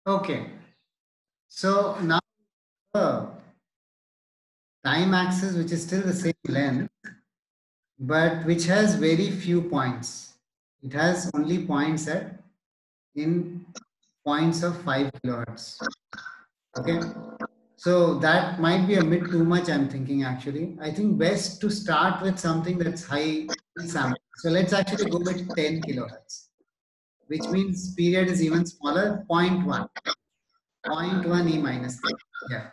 Okay. So now the time axis, which is still the same length, but which has very few points. It has only points at in points of 5 kilohertz. Okay. So that might be a bit too much, I'm thinking actually. I think best to start with something that's high sample. So let's actually go with 10 kilohertz, which means period is even smaller, zero point 0.1. Zero point 0.1 E minus. Yeah.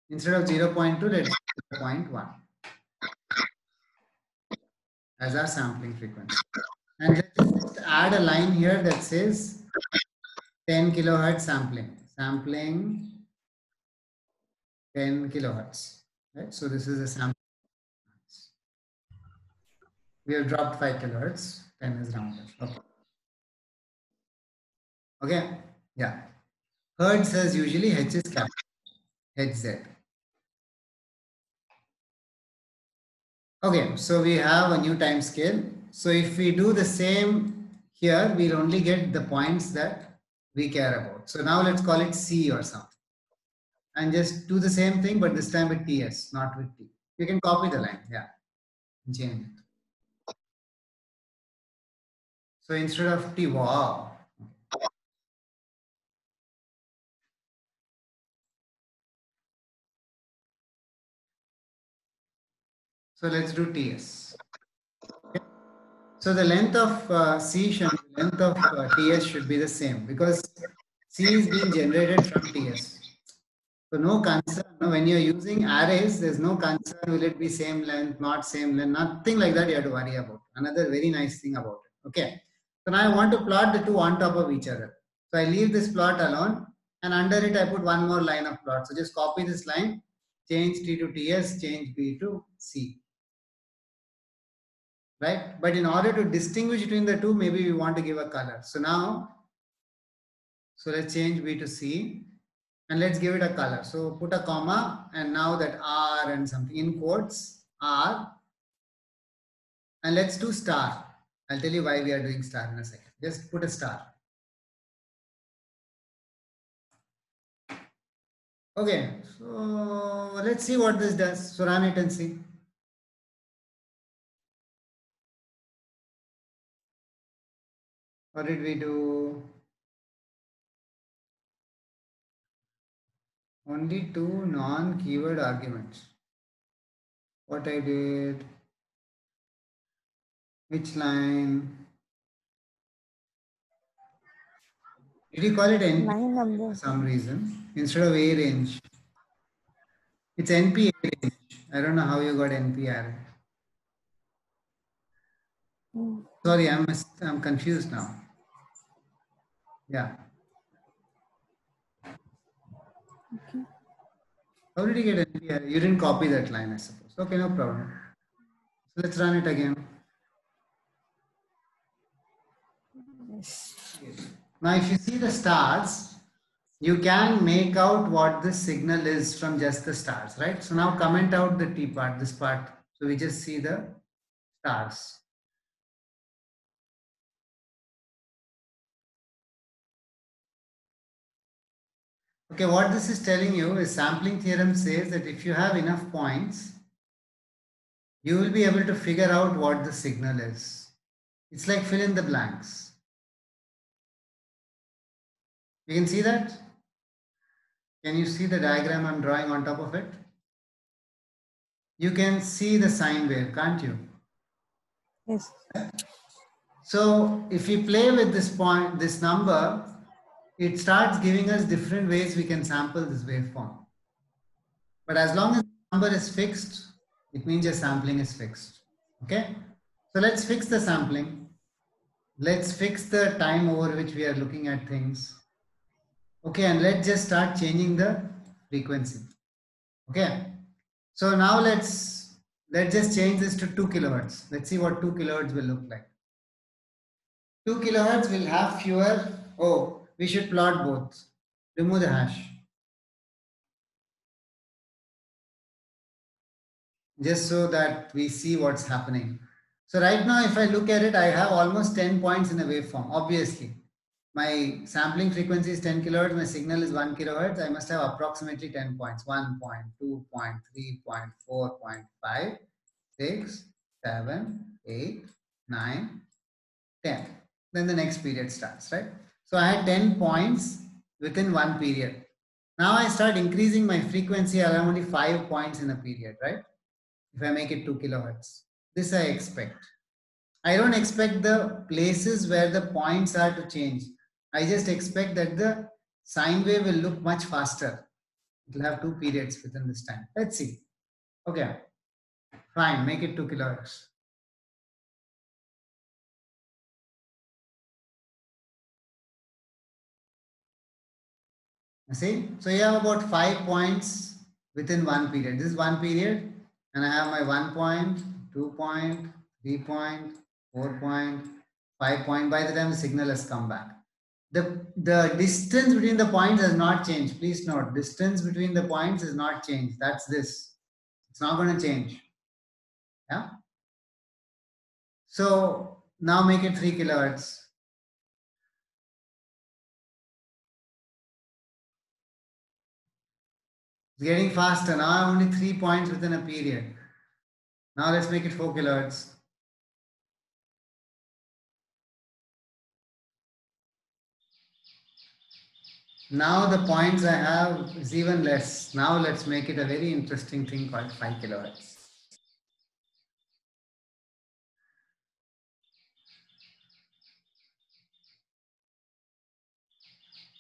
Instead of 0.2, let's 0.1 as our sampling frequency. And let's just add a line here that says 10 kilohertz sampling. Sampling 10 kilohertz. Right? So this is a sample. We have dropped 5 kilohertz. 10 is rounded. Okay. Okay. Yeah. Hertz says usually H is capital. HZ. Okay. So we have a new time scale. So if we do the same here, we'll only get the points that we care about. So now let's call it C or something. And just do the same thing, but this time with TS, not with T. You can copy the line. Yeah. Change it. So instead of T, wow. So let's do TS. Okay. So the length of C should, length of TS should be the same because C is being generated from TS. So no concern. No, when you're using arrays, there's no concern. Will it be same length, not same length? Nothing like that you have to worry about. Another very nice thing about it. Okay. So now I want to plot the two on top of each other. So I leave this plot alone and under it I put one more line of plot. So just copy this line, change T to TS, change B to C. Right? But in order to distinguish between the two, maybe we want to give a color. So now, so let's change B to C and let's give it a color. So put a comma and now that R and something in quotes R and let's do star. I'll tell you why we are doing star in a second. Just put a star. Okay, so let's see what this does. So run it and see. What did we do? Only two non-keyword arguments. What I did? Which line? Did you call it NP Line for number. some reason instead of A range? It's NP A range. I don't know how you got NPR. Sorry, I'm confused now. Yeah. Okay. How did you get NPR? You didn't copy that line, I suppose. Okay, no problem. So let's run it again. Yes. Now, if you see the stars, you can make out what the signal is from just the stars, right? So now comment out the T part, this part. So we just see the stars. Okay, what this is telling you is sampling theorem says that if you have enough points, you will be able to figure out what the signal is. It's like fill in the blanks. You can see that? Can you see the diagram I'm drawing on top of it? You can see the sine wave, can't you? Yes. So if we play with this point, this number, it starts giving us different ways we can sample this waveform. But as long as the number is fixed, it means your sampling is fixed. Okay? So let's fix the sampling. Let's fix the time over which we are looking at things. Okay, and let's just start changing the frequency. Okay. So now let's just change this to 2 kilohertz. Let's see what 2 kilohertz will look like. 2 kilohertz will have fewer. Oh, we should plot both. Remove the hash. Just so that we see what's happening. So right now, if I look at it, I have almost 10 points in a waveform. Obviously, my sampling frequency is 10 kilohertz, my signal is 1 kilohertz. I must have approximately 10 points: 1 point, 2 point, 3 point, 4 point, 5, 6, 7, 8, 9, 10. Then the next period starts, right? So I had 10 points within one period. Now I start increasing my frequency around only 5 points in a period, right? If I make it 2 kilohertz. This I expect. I don't expect the places where the points are to change. I just expect that the sine wave will look much faster. It will have two periods within this time. Let's see. Okay, fine, make it 2 kilohertz. See, so you have about 5 points within one period. This is one period, and I have my 1 point, 2 point, 3 point, 4 point, 5 point. By the time the signal has come back, the distance between the points has not changed. Please note, distance between the points is not changed. That's this. It's not going to change. Yeah. So now make it 3 kilohertz. It's getting faster. Now I have only 3 points within a period. Now let's make it 4 kilohertz. Now the points I have is even less. Now let's make it a very interesting thing called 5 kilohertz.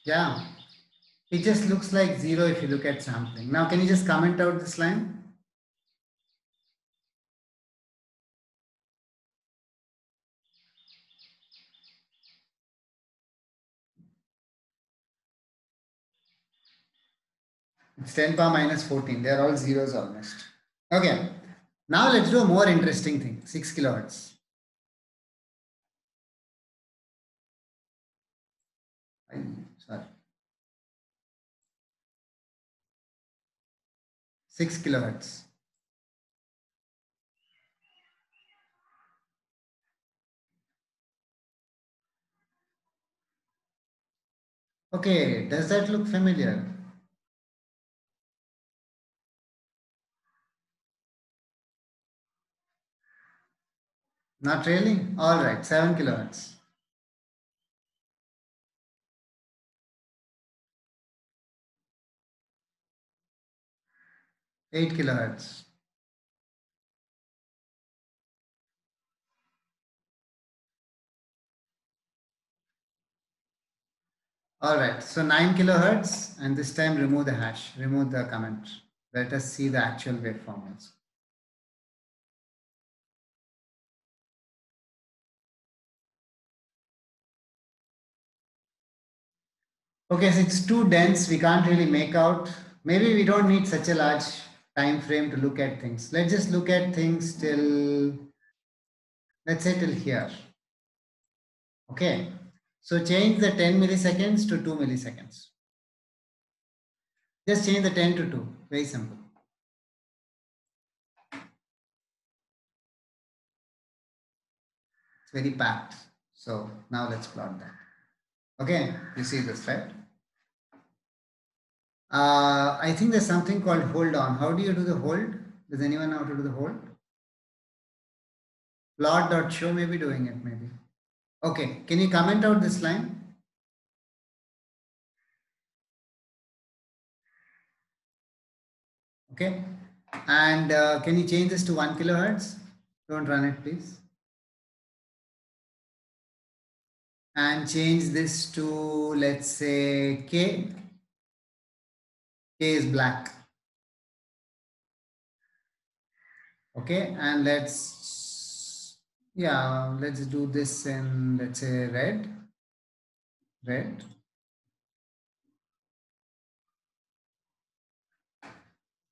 Yeah, it just looks like 0 if you look at sampling. Now can you just comment out this line? It's 10 power minus 14. They're all zeros almost. Okay. Now let's do a more interesting thing. 6 kilohertz. Sorry. 6 kilohertz. Okay. Does that look familiar? Not really? All right. 7 kilohertz. 8 kilohertz. All right, so 9 kilohertz, and this time remove the hash, remove the comment. Let us see the actual waveform also. Okay, so it's too dense, we can't really make out. Maybe we don't need such a large time frame to look at things. Let's just look at things till, let's say till here. Okay, so change the 10 milliseconds to 2 milliseconds. Just change the 10 to 2, very simple. It's very packed. So now let's plot that. Okay, you see this, right? I think there's something called hold on. How do you do the hold? Does anyone know how to do the hold? Plot.show may be doing it, maybe. Okay, can you comment out this line? Okay, and can you change this to 1 kilohertz? Don't run it, please. And change this to, let's say, K. K is black. Okay, and let's do this in, let's say, red.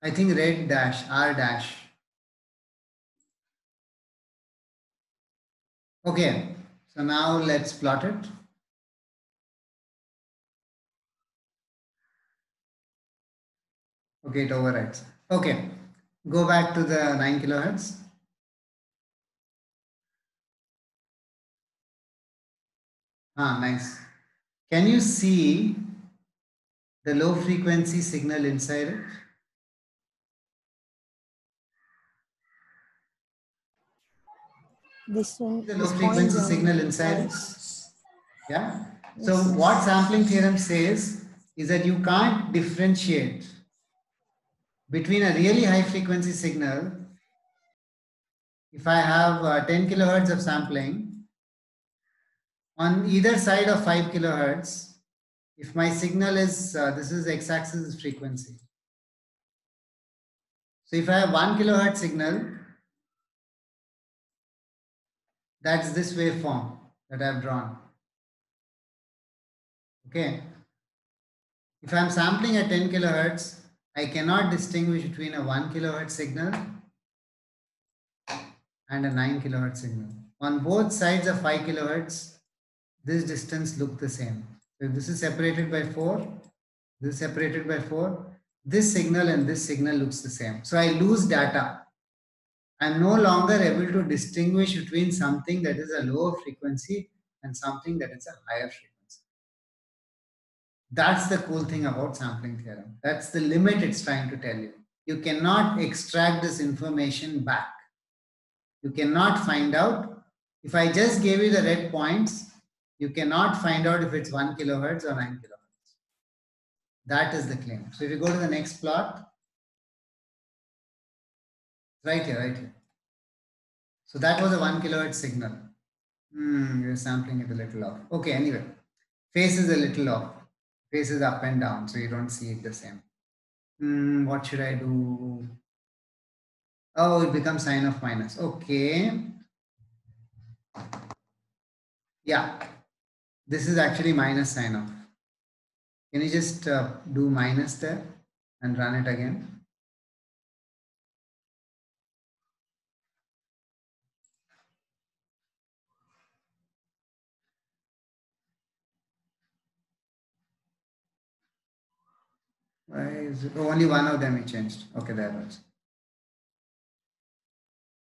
I think red dash, R dash. Okay, so now let's plot it. Okay, it overrides. Okay, go back to the 9 kilohertz. Ah, nice. Can you see the low frequency signal inside it? This one, The low this point frequency zone. signal inside Sorry. it? Yeah. So Yes. what sampling theorem says is that you can't differentiate between a really high frequency signal. If I have 10 kilohertz of sampling on either side of 5 kilohertz, if my signal is, this is x-axis is frequency. So if I have 1 kilohertz signal, that's this waveform that I've drawn. Okay. If I'm sampling at 10 kilohertz, I cannot distinguish between a 1 kilohertz signal and a 9 kilohertz signal. On both sides of 5 kilohertz, this distance look the same. So if this is separated by 4, this is separated by 4, this signal and this signal looks the same. So I lose data. I'm no longer able to distinguish between something that is a lower frequency and something that is a higher frequency. That's the cool thing about sampling theorem. That's the limit it's trying to tell you. You cannot extract this information back. You cannot find out. If I just gave you the red points, you cannot find out if it's 1 kilohertz or 9 kilohertz. That is the claim. So if you go to the next plot, right here, right here. So that was a 1 kilohertz signal. You're sampling it a little off. Okay, anyway. Phase is a little off. Phase is up and down, so you don't see it the same. What should I do? Oh, it becomes sign of minus. Okay. Yeah. This is actually minus sign off. Can you just do minus there and run it again? Why is it? Oh, only one of them it changed. Okay, there it was.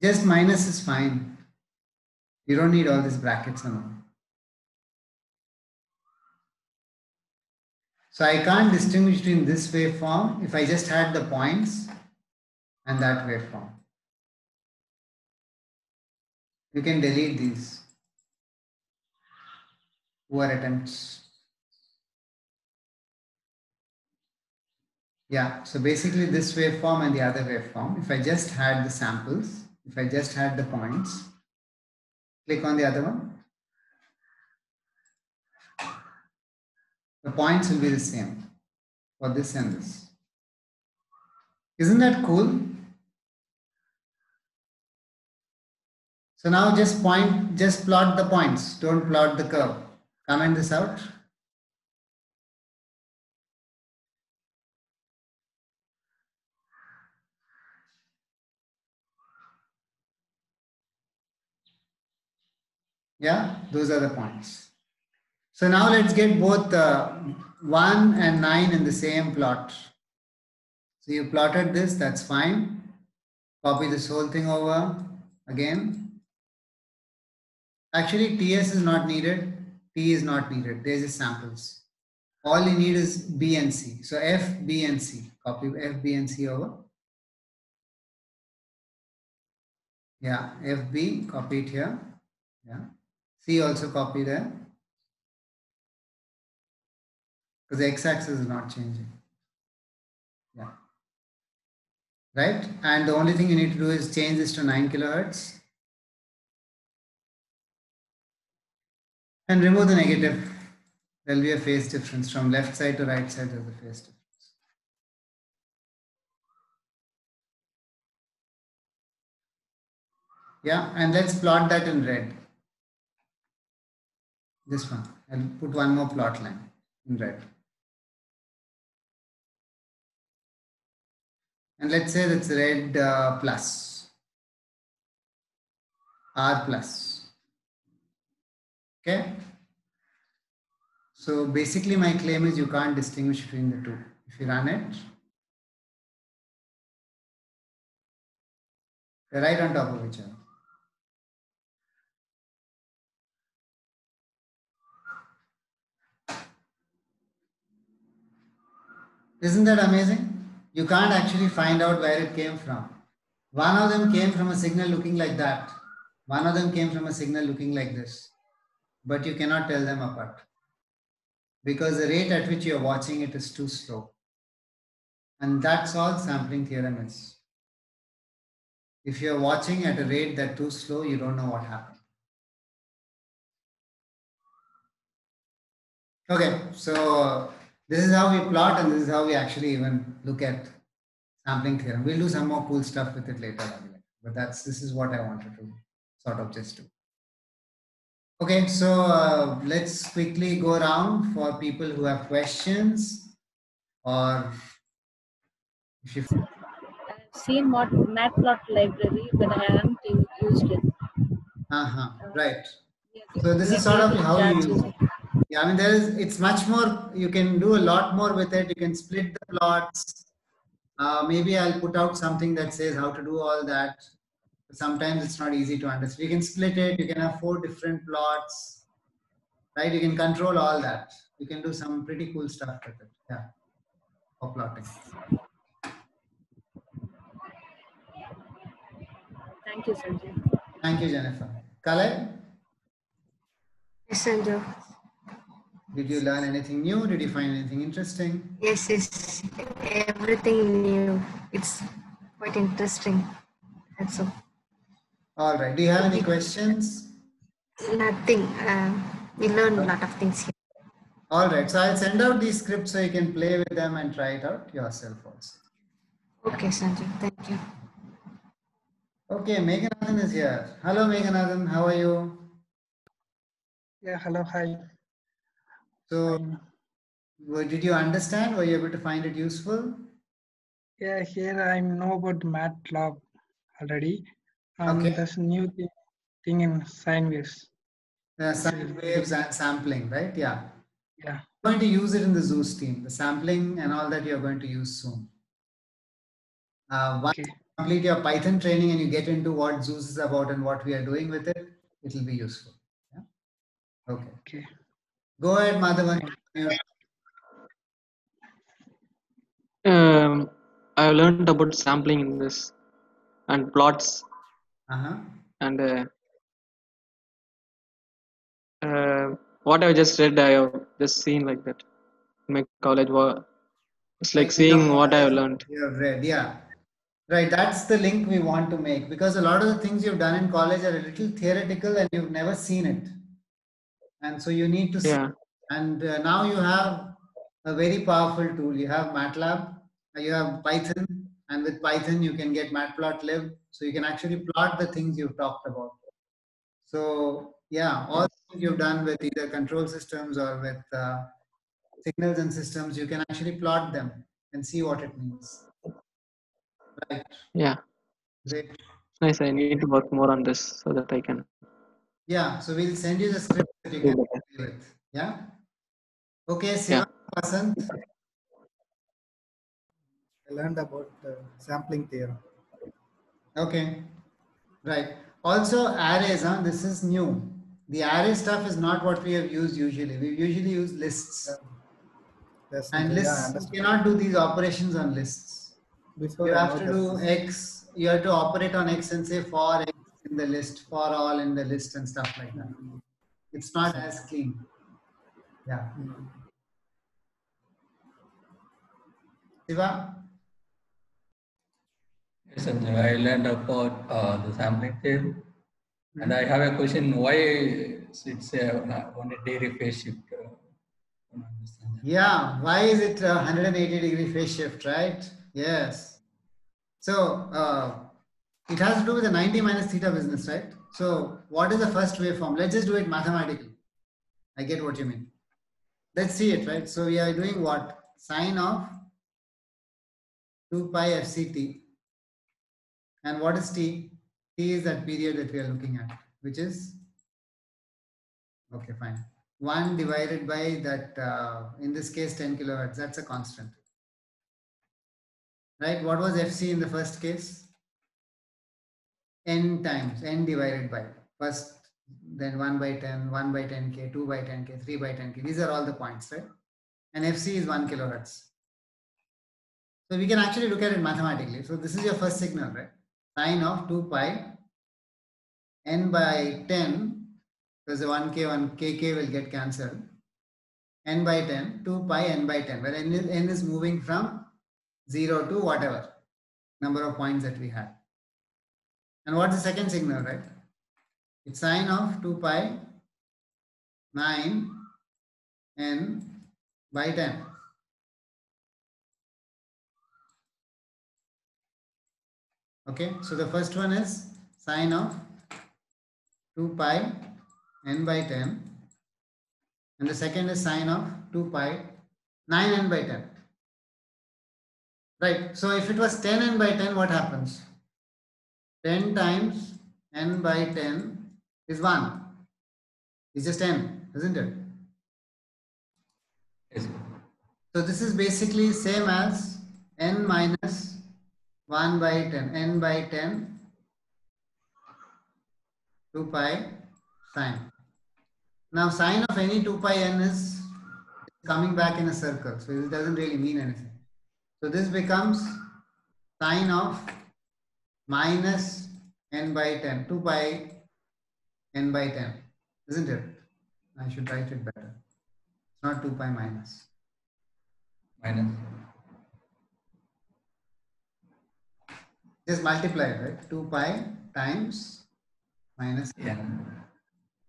Just minus is fine. You don't need all these brackets and all. So I can't distinguish between this waveform if I just had the points and that waveform. You can delete these. Poor attempts. Yeah, so basically this waveform and the other waveform, if I just had the samples, if I just had the points, click on the other one. The points will be the same for this and this. Isn't that cool? So now just plot the points. Don't plot the curve. Comment this out. Yeah, those are the points. So now let's get both 1 and 9 in the same plot. So you plotted this, that's fine. Copy this whole thing over again. Actually, TS is not needed. T is not needed. There's just samples. All you need is B and C. So F, B, and C. Copy F, B, and C over. Yeah, F, B, copy it here. Yeah. C also copy there. Because the x-axis is not changing. Yeah. Right? And the only thing you need to do is change this to 9 kilohertz. And remove the negative. There will be a phase difference from left side to right side of the phase difference. Yeah, and let's plot that in red. This one. I'll put one more plot line in red. And let's say that's red plus. R plus. Okay. So basically my claim is you can't distinguish between the two. If you run it, they're right on top of each other. Isn't that amazing? You can't actually find out where it came from. One of them came from a signal looking like that. One of them came from a signal looking like this. But you cannot tell them apart because the rate at which you're watching it is too slow. And that's all sampling theorem is. If you're watching at a rate that's too slow, you don't know what happened. Okay, so this is how we plot and this is how we actually even look at sampling theorem. We'll do some more cool stuff with it later, but this is what I wanted to sort of just do. Okay, so let's quickly go around for people who have questions or if you. I've seen what Matplot library, but I haven't used it. Right. Yes, So this we is sort create of the how you charts use using. it. Yeah, I mean, it's much more, you can do a lot more with it. You can split the plots. Maybe I'll put out something that says how to do all that. Sometimes it's not easy to understand. You can split it. You can have 4 different plots, right? You can control all that. You can do some pretty cool stuff with it. Yeah, for plotting. Thank you, Sanjay. Thank you, Jennifer. Kalai, Yes, Sanju. did you learn anything new? Did you find anything interesting? Yes, yes. Everything new. It's quite interesting. That's all. All right. Do you have any questions? Nothing. We learned a lot of things here. All right. So I'll send out these scripts so you can play with them and try it out yourself also. Okay, Sanju. Thank you. Okay, Meghanathan is here. Hello, Meghanathan. How are you? Yeah, hello, hi. So, Fine. did you understand? Were you able to find it useful? Yeah, here I know about MATLAB already. Okay. There's a new thing in sine waves. Sine waves and sampling, right? Yeah. Yeah. You're going to use it in the Zeus team. The sampling and all that you're going to use soon. Once Okay. you complete your Python training and you get into what Zeus is about and what we are doing with it, it will be useful. Yeah. Okay. Okay. Go ahead, Madhavan. I've learned about sampling in this and plots and what I just read, I have just seen like that in my college. It's like seeing what I have learned. You have read, yeah. Right, that's the link we want to make because a lot of the things you've done in college are a little theoretical and you've never seen it. And so you need to see. Yeah. And now you have a very powerful tool. You have MATLAB, you have Python, and with Python you can get Matplotlib. So you can actually plot the things you've talked about. So yeah, all things you've done with either control systems or with signals and systems, you can actually plot them and see what it means. Right. Yeah. Great. Nice. I need to work more on this so that I can. Yeah. So we'll send you the script that you can play with. Yeah. Okay, Siva Vasant. I learned about sampling theorem. Okay. Right. Also arrays, this is new. The array stuff is not what we have used usually. We usually use lists. Yes, And yeah, lists, you cannot do these operations on lists. Before You I have know to do that. X, you have to operate on X and say for X in the list, for all in the list and stuff like that. It's not as clean. Yeah. Siva? Yes, Sanjay, I learned about the sampling theory. And I have a question, why it's only degree phase shift? Yeah, why is it 180-degree phase shift, right? Yes. So it has to do with the 90 minus theta business, right? So what is the first waveform? Let's just do it mathematically. I get what you mean. Let's see it, right? So we are doing what? Sine of 2 pi fct. And what is t? T is that period that we are looking at, which is, okay, fine. 1 divided by that, in this case, 10 kilohertz. That's a constant. Right? What was fc in the first case? N times, n divided by. First, then 1 by 10, 1 by 10k, 2 by 10k, 3 by 10k. These are all the points, right? And fc is 1 kilohertz. So we can actually look at it mathematically. So this is your first signal, right? Sine of 2 pi n by 10, because the 1k, 1kk will get cancelled. N by 10, 2 pi n by 10, where n is moving from 0 to whatever number of points that we had. And what's the second signal, right? It's sine of 2 pi 9 n by 10. Okay, so the first one is sine of 2 pi n by 10, and the second is sine of 2 pi 9n by 10. Right, so if it was 10n by 10, what happens? 10 times n by 10 is 1. It's just n, isn't it? Yes. So this is basically same as n minus 1 by 10, n by 10, 2 pi sine. Now sine of any 2 pi n is coming back in a circle, so it doesn't really mean anything. So this becomes sine of minus n by 10, 2 pi n by 10, isn't it? I should write it better. It's not 2 pi minus. Minus. Just multiply it, right? 2 pi times minus n. Yeah.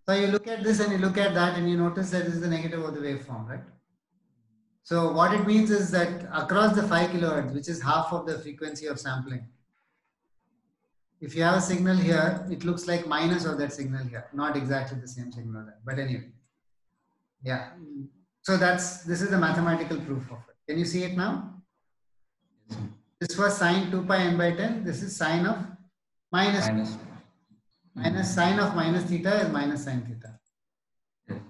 So you look at this and you look at that and you notice that this is the negative of the waveform, right? So what it means is that across the 5 kilohertz, which is half of the frequency of sampling, if you have a signal here, it looks like minus of that signal here, not exactly the same signal there. But anyway, yeah. So this is the mathematical proof of it. Can you see it now? Yes. This was sine 2 pi n by 10. This is sine of minus. Minus sine of minus theta is minus sine theta. Yes.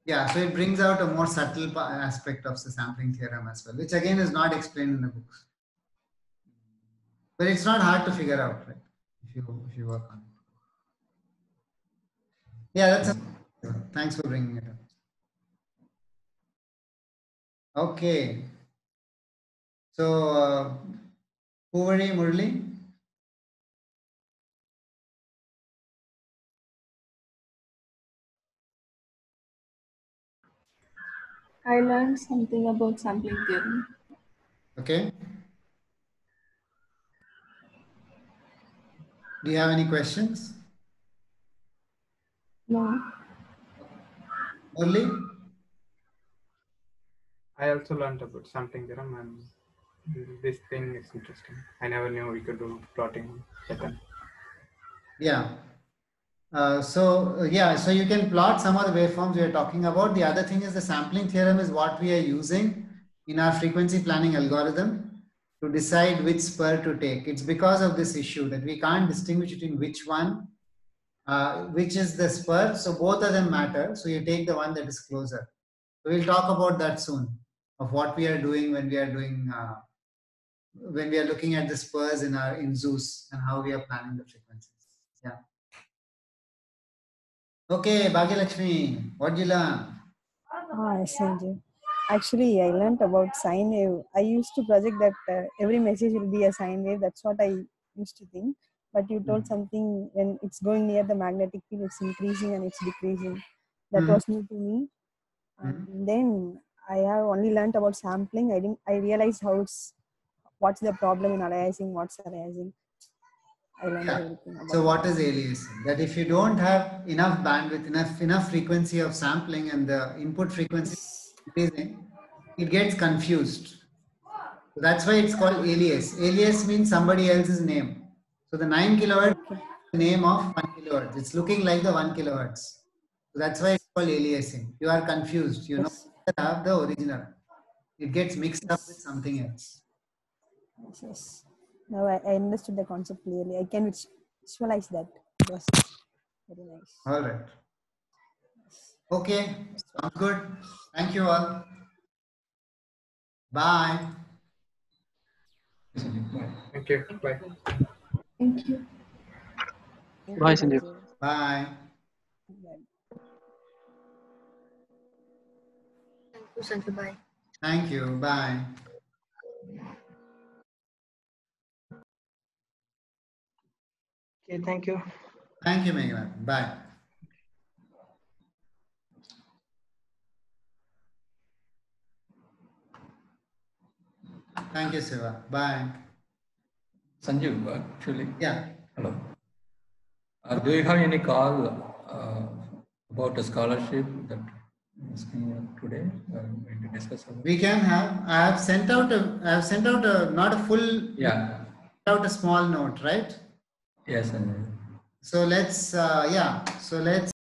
Yeah, so it brings out a more subtle aspect of the sampling theorem as well, which again is not explained in the books. But it's not hard to figure out, right? If you work on it. Yeah, thanks for bringing it up. Okay. So, Puvadi Murli. I learned something about sampling theorem. Okay. Do you have any questions? No. Murli? I also learned about sampling theorem, and this thing is interesting. I never knew we could do plotting pattern. Yeah. So you can plot some of the waveforms we are talking about. The other thing is the sampling theorem is what we are using in our frequency planning algorithm to decide which spur to take. It's because of this issue that we can't distinguish between which is the spur. So both of them matter. So you take the one that is closer. So we'll talk about that soon, of what we are doing when we are looking at the spurs in Zeus and how we are planning the frequencies. Yeah. Okay, Bhagyalakshmi, what did you learn? Yes, Sanjay. Actually, I learned about sine wave. I used to project that every message will be a sine wave. That's what I used to think. But you told something when it's going near the magnetic field, it's increasing and it's decreasing. That was new to me. And then I have only learned about sampling. I realized what's the problem in aliasing, what's aliasing. I learned everything about So what is aliasing? That if you don't have enough bandwidth, enough frequency of sampling and the input frequency increasing, it gets confused. So that's why it's called alias. Alias means somebody else's name. So the 9 kilohertz is the name of 1 kilohertz. It's looking like the 1 kilohertz. So that's why it's called aliasing. You are confused. You know have the original. It gets mixed up with something else. Yes. Now I understood the concept clearly. I can visualize that. It was very nice. All right. Okay. Sounds good. Thank you all. Bye. Thank you. Bye. Thank you. Bye, Sanjay. Bye. Thank you, Sanjay. Bye. Thank you. Bye. Okay, thank you. Thank you, Meghna. Bye. Thank you, Siva. Bye. Sanjeev, actually. Yeah. Hello. Do you have any call about a scholarship that is coming up today? We can discuss about. We can have. I have sent out a not a full. Yeah. Out a small note, right? Yes, Sanjeev. So let's. So let's.